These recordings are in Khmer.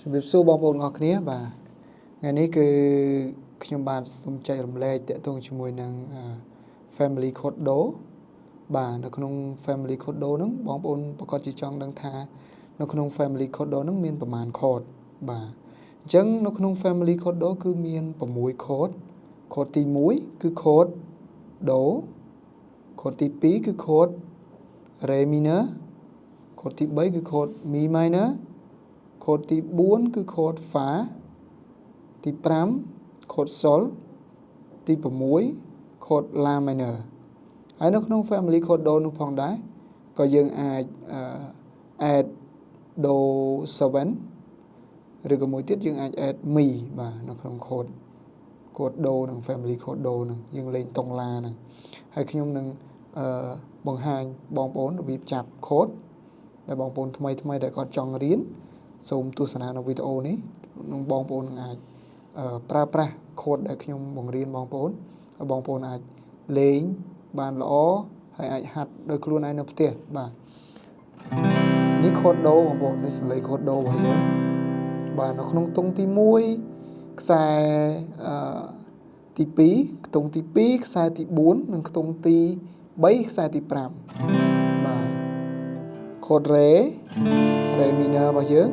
Sub so bong bồn ngọc nia bà ngàyนี้คือខ្ញុំបានសូមចែករំលែកតទៅជាមួយនឹង family code do បាទនៅក្នុង family code do ហ្នឹងបងប្អូនប្រកាសជាចង់ដឹងថានៅក្នុង family code do ហ្នឹងមានប្រមាណ code បាទអញ្ចឹងនៅក្នុង family code do គឺមាន6 code code ទី1គឺ code do code ទី2គឺ code re minor code ទី3គឺ code mi minor code ទី4គឺ code fa ទី5 code sol ទី6 code la minor ហើយនៅក្នុង family code do នោះផងដែរក៏យើងអាច add do 7ឬក៏មួយទៀតយើងអាច add mi បាទនៅក្នុង code do និង family code do នឹងយើងលេងតុងឡាហ្នឹងហើយខ្ញុំនឹងបង្ហាញបងប្អូនរបៀបចាប់ code ដែលបងប្អូនថ្មីដែលគាត់ចង់រៀនសូមទស្សនានៅវីដេអូនេះនឹងបងប្អូននឹងអាចប្រើប្រាស់ code ដែលខ្ញុំបង្រៀនបងប្អូនហើយបងប្អូនអាចលេងបានល្អហើយអាចហាត់ដោយខ្លួនឯងនៅផ្ទះបាទនេះ code do បងប្អូននេះសម្លេង code do របស់យើងបាទនៅក្នុងទង់ទី1ខ្សែទី2ខ្ទង់ទី2ខ្សែទី4និងខ្ទង់ទី3ខ្សែទី5បាទ code re minor របស់យើង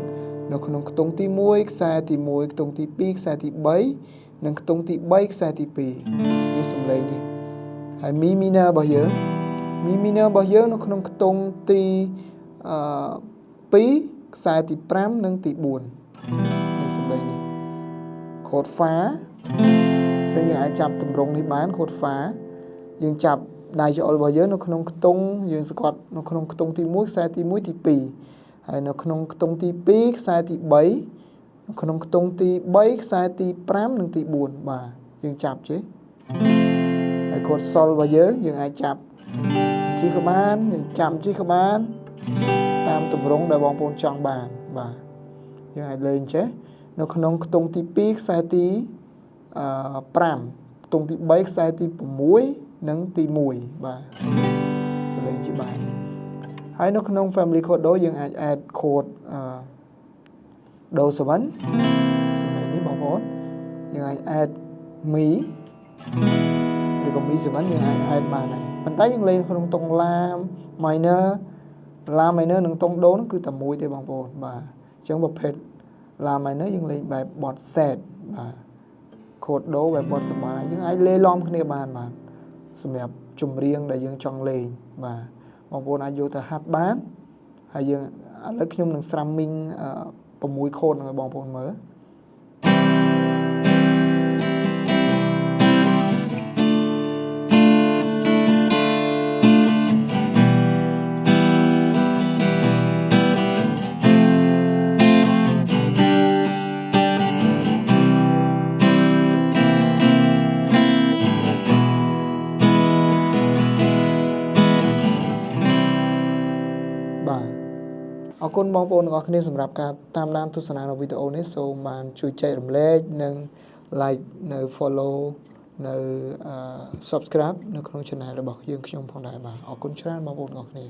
នៅក្នុងខ្ទង់ទី1ខ្សែទី1ខ្ទង់ទី2ខ្សែទី3និងខ្ទង់ទី3ខ្សែទី2នេះសំឡេងនេះហើយ mi minor របស់យើង mi minor របស់យើងនៅក្នុងខ្ទង់ទី2ខ្សែទី5និងទី4នេះសំឡេងនេះ code fa ចឹងយើងអាចចាប់ទម្រង់នេះបាន code fa យើងចាប់ដៃច្អុលរបស់យើងនៅក្នុងខ្ទង់យើងស្គាត់នៅក្នុងខ្ទង់ទី1ខ្សែទី1ទី2ហើយនៅក្នុងខ្ទង់ទី2ខ្សែទី3នៅក្នុងខ្ទង់ទី3ខ្សែទី5និងទី4បាទយើងចាប់ជិះហើយ code sol របស់យើងអាចចាប់ជិះក៏បានយើងចាំជិះក៏បានតាមទម្រង់ដែលបងប្អូនចង់បានបាទយើងអាចលេងចេះនៅក្នុងខ្ទង់ទី2ខ្សែទី5ខ្ទង់ទី3ខ្សែទី6និងទី1បាទសលេងជាបានហើយនៅក្នុង family code do យើងអាច add code do 7សំឡេងនេះបងប្អូនយើងអាច add mi ឬក៏ mi 7យើងអាច add បានហើយប៉ុន្តែយើងលេងក្នុងតុង la minor និងតុង do នោះគឺតែមួយទេបងប្អូនបាទអញ្ចឹងប្រភេទ la minor យើងលេងបែបបទ set បាទ code do បែបបទសប្បាយយើងអាចលេងឡំគ្នាបានសម្រាប់ចម្រៀងដែលយើងចង់លេងបាទបងប្អូនអាចយកទៅហាត់បានហើយយើងឥឡូវខ្ញុំនឹងស្រាំមីង6 code ហ្នឹងឲ្យបងប្អូនមើលបាទអរគុណបងប្អូនទាំងអស់គ្នាសម្រាប់ការតាមដានទស្សនានៅវីដេអូនេះសូមបានជួយចែករំលែកនិង like នៅ follow នៅ subscribe នៅក្នុង channel របស់យើងខ្ញុំផងដែរបាទអរគុណច្រើនបងប្អូនទាំងអស់គ្នា